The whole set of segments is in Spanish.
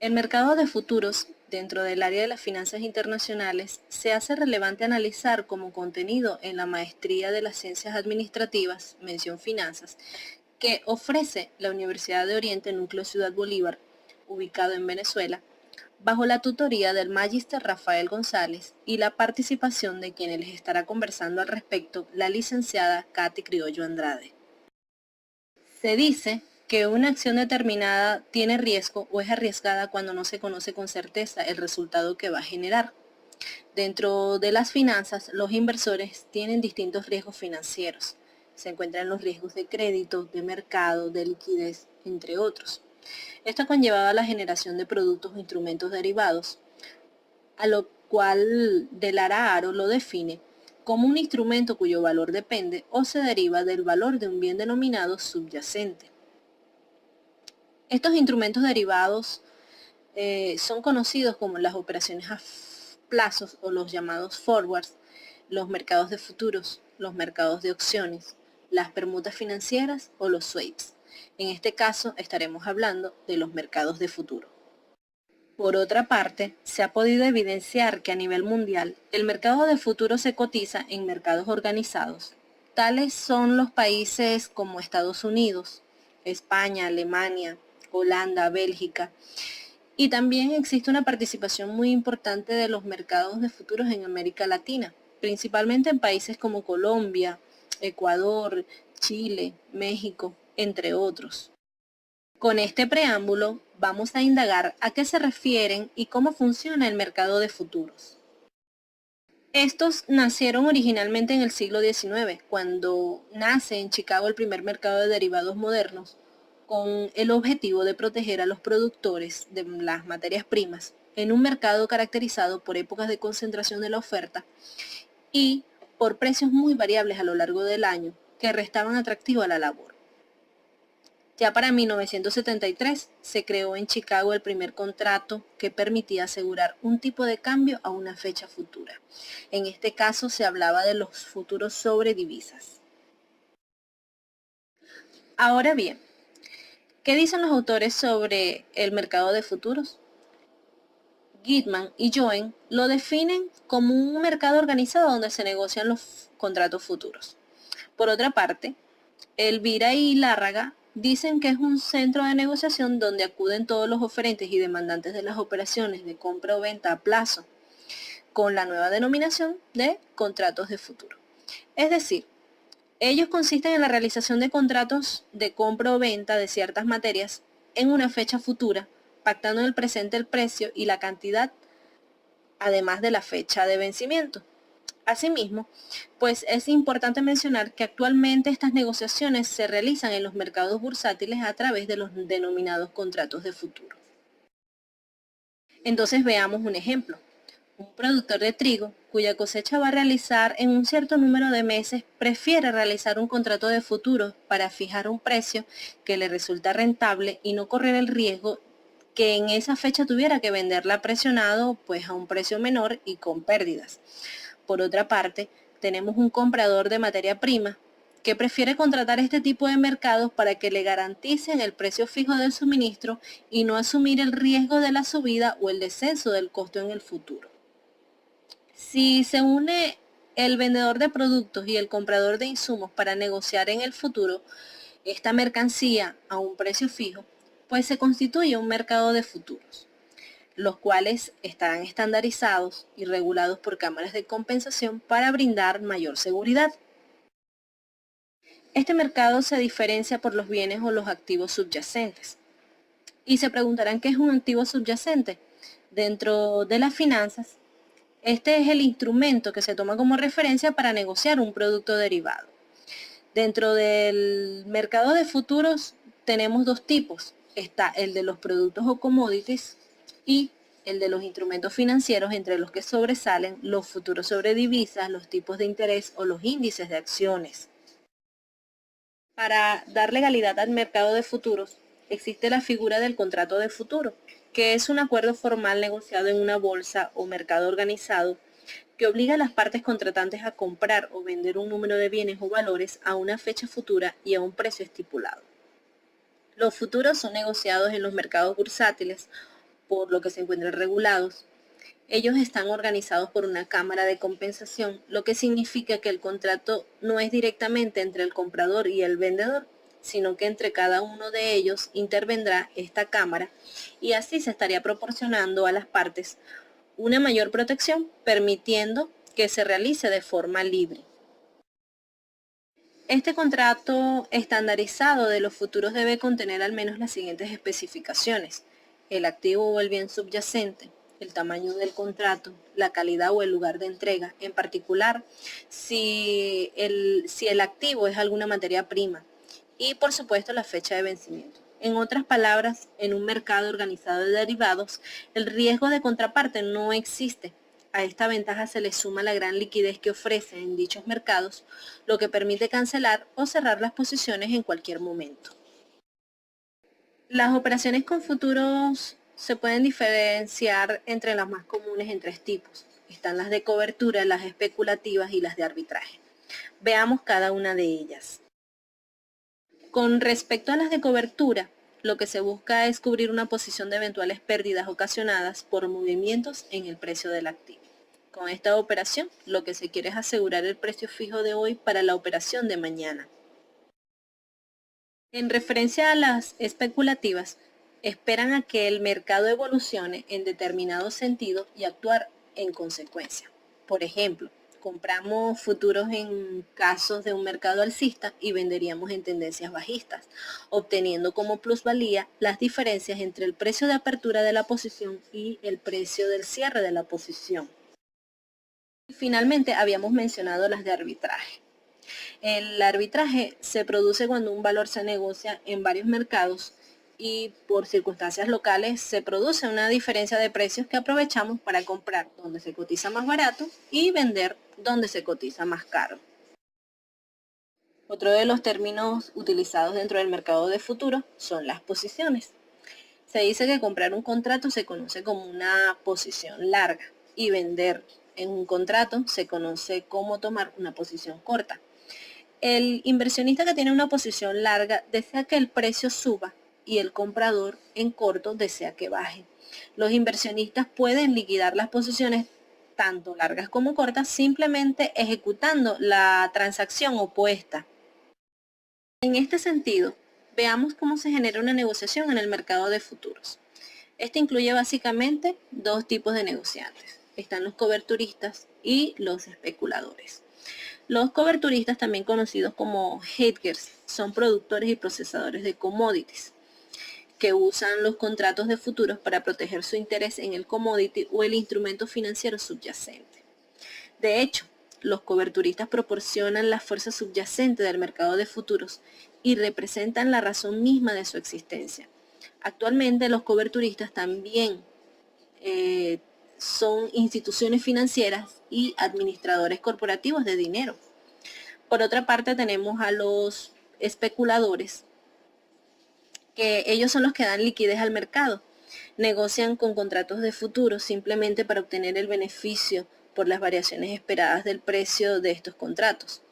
El mercado de futuros, dentro del área de las finanzas internacionales, se hace relevante analizar como contenido en la maestría de las ciencias administrativas, mención finanzas, que ofrece la Universidad de Oriente Núcleo Ciudad Bolívar, ubicado en Venezuela, bajo la tutoría del Magíster Rafael González y la participación de quienes les estará conversando al respecto, la licenciada Katy Criollo Andrade. Se dice que una acción determinada tiene riesgo o es arriesgada cuando no se conoce con certeza el resultado que va a generar. Dentro de las finanzas, los inversores tienen distintos riesgos financieros. Se encuentran los riesgos de crédito, de mercado, de liquidez, entre otros. Esto ha conllevado a la generación de productos o instrumentos derivados, a lo cual Delara Aro lo define como un instrumento cuyo valor depende o se deriva del valor de un bien denominado subyacente. Estos instrumentos derivados son conocidos como las operaciones a plazos o los llamados forwards, los mercados de futuros, los mercados de opciones, las permutas financieras o los swaps. En este caso estaremos hablando de los mercados de futuro. Por otra parte, se ha podido evidenciar que a nivel mundial el mercado de futuros se cotiza en mercados organizados. Tales son los países como Estados Unidos, España, Alemania, Holanda, Bélgica, y también existe una participación muy importante de los mercados de futuros en América Latina, principalmente en países como Colombia, Ecuador, Chile, México, entre otros. Con este preámbulo, vamos a indagar a qué se refieren y cómo funciona el mercado de futuros. Estos nacieron originalmente en el siglo XIX, cuando nace en Chicago el primer mercado de derivados modernos, con el objetivo de proteger a los productores de las materias primas en un mercado caracterizado por épocas de concentración de la oferta y por precios muy variables a lo largo del año que restaban atractivo a la labor. Ya para 1973 se creó en Chicago el primer contrato que permitía asegurar un tipo de cambio a una fecha futura. En este caso se hablaba de los futuros sobre divisas. Ahora bien, ¿qué dicen los autores sobre el mercado de futuros? Gitman y Joen lo definen como un mercado organizado donde se negocian los contratos futuros. Por otra parte, Elvira y Lárraga dicen que es un centro de negociación donde acuden todos los oferentes y demandantes de las operaciones de compra o venta a plazo, con la nueva denominación de contratos de futuro. Es decir, ellos consisten en la realización de contratos de compra o venta de ciertas materias en una fecha futura, pactando en el presente el precio y la cantidad, además de la fecha de vencimiento. Asimismo, pues es importante mencionar que actualmente estas negociaciones se realizan en los mercados bursátiles a través de los denominados contratos de futuro. Entonces veamos un ejemplo. Un productor de trigo, cuya cosecha va a realizar en un cierto número de meses, prefiere realizar un contrato de futuro para fijar un precio que le resulta rentable y no correr el riesgo que en esa fecha tuviera que venderla presionado pues a un precio menor y con pérdidas. Por otra parte, tenemos un comprador de materia prima que prefiere contratar este tipo de mercados para que le garanticen el precio fijo del suministro y no asumir el riesgo de la subida o el descenso del costo en el futuro. Si se une el vendedor de productos y el comprador de insumos para negociar en el futuro esta mercancía a un precio fijo, pues se constituye un mercado de futuros, los cuales estarán estandarizados y regulados por cámaras de compensación para brindar mayor seguridad. Este mercado se diferencia por los bienes o los activos subyacentes. Y se preguntarán qué es un activo subyacente. Dentro de las finanzas, este es el instrumento que se toma como referencia para negociar un producto derivado. Dentro del mercado de futuros tenemos dos tipos. Está el de los productos o commodities y el de los instrumentos financieros, entre los que sobresalen los futuros sobre divisas, los tipos de interés o los índices de acciones. Para dar legalidad al mercado de futuros, existe la figura del contrato de futuro, que es un acuerdo formal negociado en una bolsa o mercado organizado que obliga a las partes contratantes a comprar o vender un número de bienes o valores a una fecha futura y a un precio estipulado. Los futuros son negociados en los mercados bursátiles por lo que se encuentran regulados. Ellos están organizados por una cámara de compensación, lo que significa que el contrato no es directamente entre el comprador y el vendedor, sino que entre cada uno de ellos intervendrá esta cámara y así se estaría proporcionando a las partes una mayor protección, permitiendo que se realice de forma libre. Este contrato estandarizado de los futuros debe contener al menos las siguientes especificaciones: el activo o el bien subyacente, el tamaño del contrato, la calidad o el lugar de entrega, en particular si el activo es alguna materia prima, y por supuesto la fecha de vencimiento. En otras palabras, en un mercado organizado de derivados, el riesgo de contraparte no existe. A esta ventaja se le suma la gran liquidez que ofrece en dichos mercados, lo que permite cancelar o cerrar las posiciones en cualquier momento. Las operaciones con futuros se pueden diferenciar entre las más comunes en tres tipos. Están las de cobertura, las especulativas y las de arbitraje. Veamos cada una de ellas. Con respecto a las de cobertura, lo que se busca es cubrir una posición de eventuales pérdidas ocasionadas por movimientos en el precio del activo. Con esta operación, lo que se quiere es asegurar el precio fijo de hoy para la operación de mañana. En referencia a las especulativas, esperan a que el mercado evolucione en determinado sentido y actuar en consecuencia. Por ejemplo, compramos futuros en casos de un mercado alcista y venderíamos en tendencias bajistas, obteniendo como plusvalía las diferencias entre el precio de apertura de la posición y el precio del cierre de la posición. Y finalmente habíamos mencionado las de arbitraje. El arbitraje se produce cuando un valor se negocia en varios mercados y por circunstancias locales se produce una diferencia de precios que aprovechamos para comprar donde se cotiza más barato y vender donde se cotiza más caro. Otro de los términos utilizados dentro del mercado de futuros son las posiciones. Se dice que comprar un contrato se conoce como una posición larga y vender en un contrato se conoce como tomar una posición corta. El inversionista que tiene una posición larga desea que el precio suba y el comprador en corto desea que baje. Los inversionistas pueden liquidar las posiciones tanto largas como cortas simplemente ejecutando la transacción opuesta. En este sentido, veamos cómo se genera una negociación en el mercado de futuros. Este incluye básicamente dos tipos de negociantes. Están los coberturistas y los especuladores. Los coberturistas, también conocidos como hedgers, son productores y procesadores de commodities que usan los contratos de futuros para proteger su interés en el commodity o el instrumento financiero subyacente. De hecho, los coberturistas proporcionan la fuerza subyacente del mercado de futuros y representan la razón misma de su existencia. Actualmente los coberturistas también son instituciones financieras y administradores corporativos de dinero. Por otra parte tenemos a los especuladores, que ellos son los que dan liquidez al mercado. Negocian con contratos de futuros simplemente para obtener el beneficio por las variaciones esperadas del precio de estos contratos.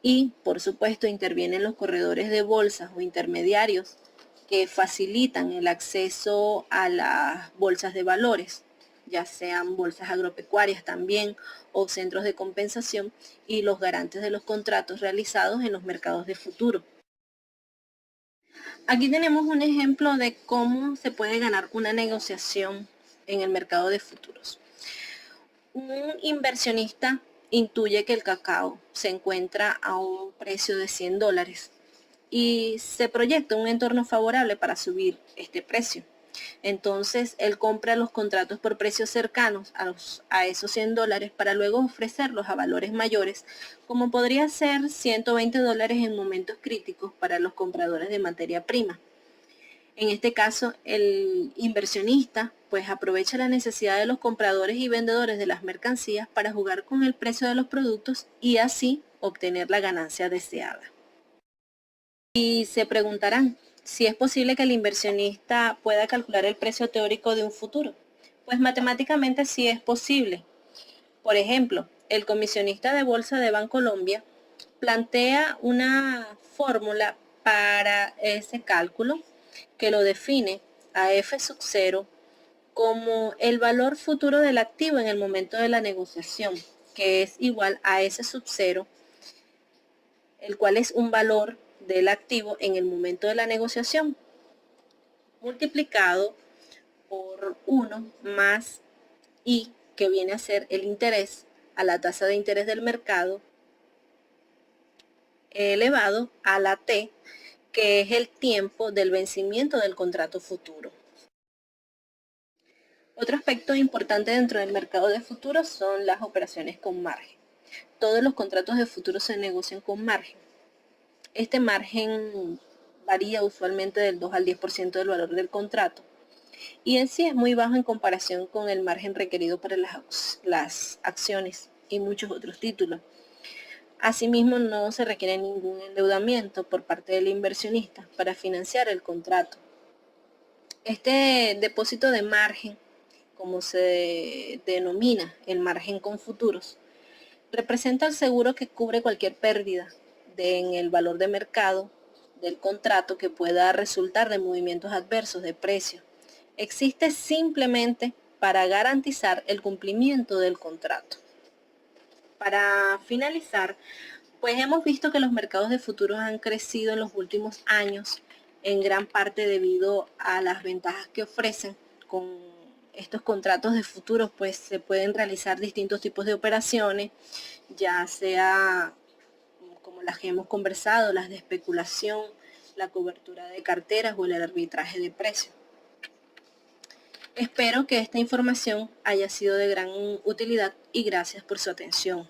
Y, por supuesto, intervienen los corredores de bolsas o intermediarios que facilitan el acceso a las bolsas de valores, ya sean bolsas agropecuarias también o centros de compensación, y los garantes de los contratos realizados en los mercados de futuro. Aquí tenemos un ejemplo de cómo se puede ganar una negociación en el mercado de futuros. Un inversionista intuye que el cacao se encuentra a un precio de $100 y se proyecta un entorno favorable para subir este precio. Entonces él compra los contratos por precios cercanos a esos $100 para luego ofrecerlos a valores mayores, como podría ser $120 en momentos críticos para los compradores de materia prima. En este caso, el inversionista pues aprovecha la necesidad de los compradores y vendedores de las mercancías para jugar con el precio de los productos y así obtener la ganancia deseada. Y se preguntarán si es posible que el inversionista pueda calcular el precio teórico de un futuro. Pues matemáticamente sí es posible. Por ejemplo, el comisionista de bolsa de Bancolombia plantea una fórmula para ese cálculo que lo define a F sub 0 como el valor futuro del activo en el momento de la negociación, que es igual a S sub 0, el cual es un valor del activo en el momento de la negociación, multiplicado por 1 más I, que viene a ser el interés a la tasa de interés del mercado, elevado a la T, que es el tiempo del vencimiento del contrato futuro. Otro aspecto importante dentro del mercado de futuros son las operaciones con margen. Todos los contratos de futuros se negocian con margen. Este margen varía usualmente del 2 al 10% del valor del contrato y en sí es muy bajo en comparación con el margen requerido para las acciones y muchos otros títulos. Asimismo, no se requiere ningún endeudamiento por parte del inversionista para financiar el contrato. Este depósito de margen, como se denomina el margen con futuros, representa el seguro que cubre cualquier pérdida en el valor de mercado del contrato que pueda resultar de movimientos adversos de precio. Existe simplemente para garantizar el cumplimiento del contrato. Para finalizar, pues hemos visto que los mercados de futuros han crecido en los últimos años, en gran parte debido a las ventajas que ofrecen. Con estos contratos de futuros pues se pueden realizar distintos tipos de operaciones, ya sea como las que hemos conversado, las de especulación, la cobertura de carteras o el arbitraje de precios. Espero que esta información haya sido de gran utilidad y gracias por su atención.